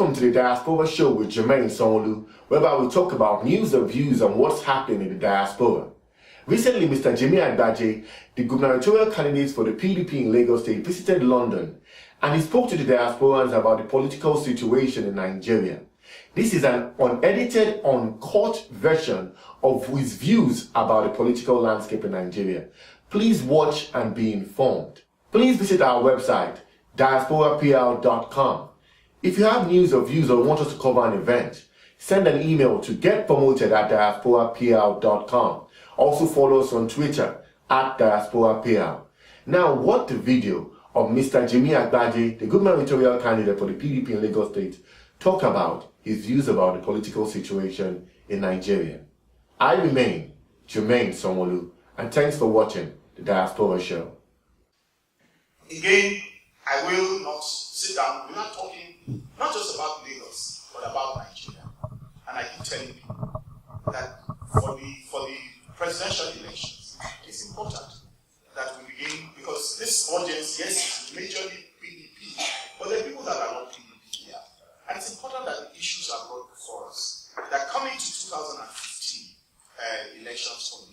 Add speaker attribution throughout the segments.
Speaker 1: Welcome to the Diaspora Show with Jermaine Sonolu, whereby we talk about news and views on what's happening in the diaspora. Recently, Mr. Jimmy Agbaje, the gubernatorial candidate for the PDP in Lagos State, visited London and he spoke to the diasporans about the political situation in Nigeria. This is an unedited, uncut version of his views about the political landscape in Nigeria. Please watch and be informed. Please visit our website, diasporapl.com. If you have news or views or want us to cover an event, send an email to getpromoted@diasporapl.com. Also follow us on Twitter @diasporapl. Now, what the video of Mr. Jimmy Agbaje, the gubernatorial candidate for the PDP in Lagos State, talk about his views about the political situation in Nigeria. I remain Jermaine Sonolu, and thanks for watching the Diaspora Show.
Speaker 2: Again, I will not sit down. We're not talking not just about Lagos, but about Nigeria. And I keep telling people that for the presidential elections, it's important that we begin, because this audience, yes, is majorly PDP, but there are people that are not PDP here. And it's important that the issues are brought before us. That coming to 2015 elections for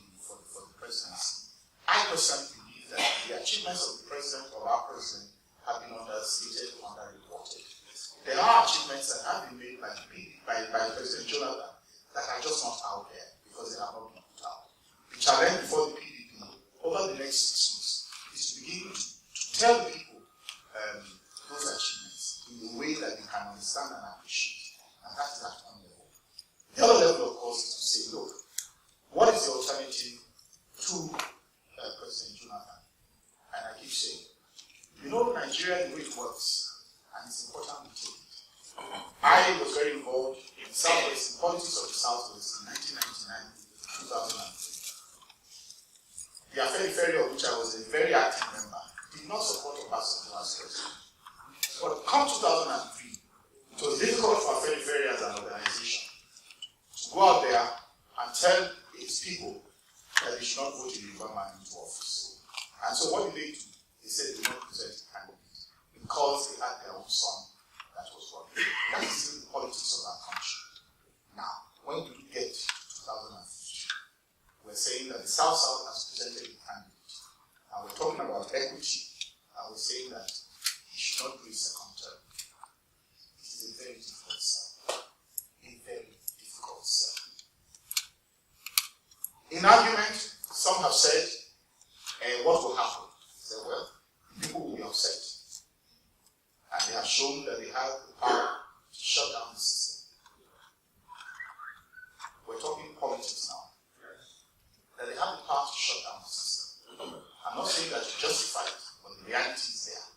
Speaker 2: the presidency, I personally believe that the achievements of the president, of our president, have been understated, underreported. There are achievements that have been made by President Jonathan that are just not out there because they have not been put out. The challenge before the PDP over the next 6 months is to begin to tell the people those achievements in a way that they can understand and appreciate. And that is at one level. The other level, of course, is to say, look, what is the alternative to President Jonathan? And I keep saying, you know, Nigeria, the way it works, and it's important to take it. I was very involved in Southwest, in politics of the Southwest in 1999, 2003. The Afenifere, of which I was a very active member, did not support Obasanjo as president. But come 2003, it was difficult for Afenifere as an organization to go out there and tell its people that they should not vote in the man into office. And so what did they do? They said they would not present a candidate because they had their own son that was running. That is still the politics of our country. Now, when we get to 2015, we're saying that the South-South has presented a candidate. And we're talking about equity, and we're saying that he should not do a second term. This is a very difficult sell. A very difficult sell. In argument, some have said, what will happen? They said, well, people will be upset. And they have shown that they have the power to shut down the system. We're talking politics now. That they have the power to shut down the system. I'm not saying that to justify it, but the reality is there.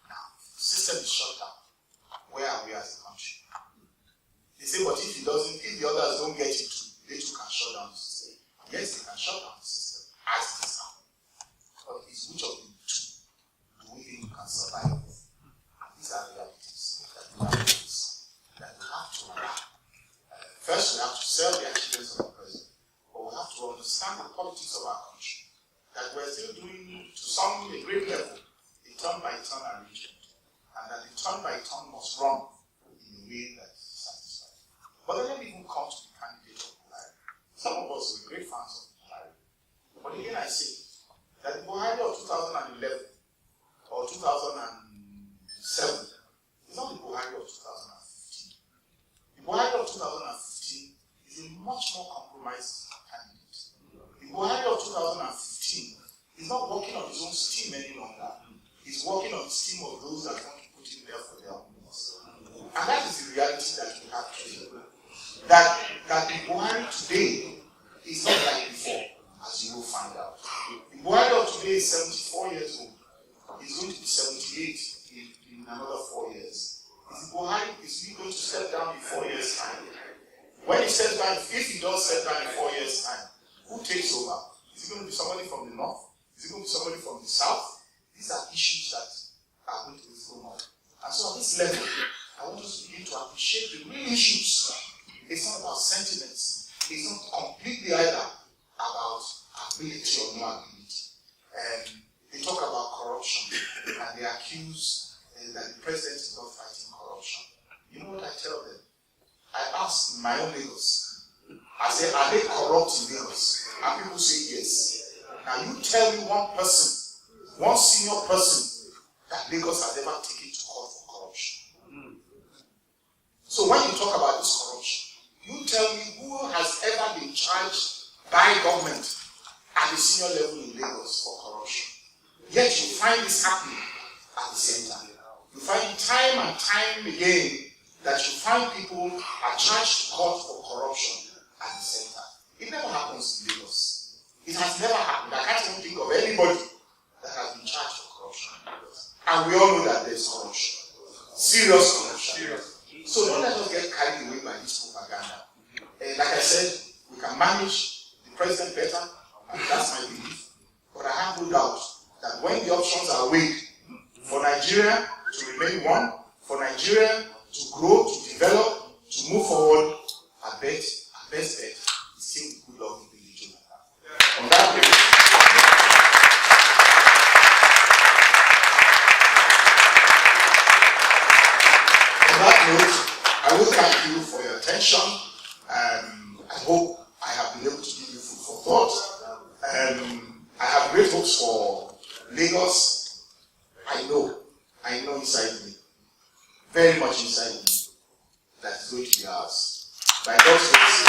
Speaker 2: Now, the system is shut down. Where are we as a country? They say, but if the others don't get it too, they too can shut down the system. Yes, they can shut down the system as it is now. But it's which of the two do we think we can survive with? These are realities that we have to face, that we have to adapt. First, we have to sell the achievements of the president, but we have to understand the politics of our country, that we're still doing, to some a great level, a turn-by-turn arrangement, and that the turn-by-turn must run in a way that is satisfying. But then let me even come to the candidate of Buhari. Some of us are great fans of Buhari. But again, I say that the Buhari of 2011 or 2007 is not the Buhari of 2015. The Buhari of 2015 is a much more compromised candidate. The Buhari of 2015 is not working on his own steam any longer. He's working on the steam of those that want to put him there for their own needs. And that is the reality that we have today. That the Buhari today is not like before, as you will find out. The Buhari of today is 74 years old. He's going to be 78 in another 4 years. Is Buhari going to step down in 4 years' time? When he steps down, if he does step down in 4 years' time, who takes over? Is it going to be somebody from the north? Is it going to be somebody from the south? These are issues that are going to be thrown up. And so on this level, I want us to begin to appreciate the real issues. It's not about sentiments. It's not completely either about ability or no ability. They talk about corruption and they accuse that the president is not fighting corruption. You know what I tell them? I ask my own Lagos. I say, are they corrupt in Lagos? And people say yes. Now you tell me one person, one senior person that Lagos has ever taken to court for corruption. So when you talk about this corruption, you tell me who has ever been charged by government at the senior level in Lagos for corruption. Yet you find this happening at the same time. You find time and time again that you find people are charged to court for corruption at the same time. It never happens in Lagos. It has never happened. I can't even think of anybody that has been charged for corruption in Lagos. And we all know that there's corruption. Serious corruption. So don't let us get carried away by this propaganda. Like I said, we can manage the president better, and that's my belief. But I have no doubt that when the options are weighed for Nigeria to remain one, for Nigeria to grow, to develop, to move forward, our best bet is still the good luck in the region. On that note, I will thank you for your attention. I hope I have been able to give you food for thought. I have great hopes for Lagos. I know inside me, very much inside me, that is going to be ours. By God's grace,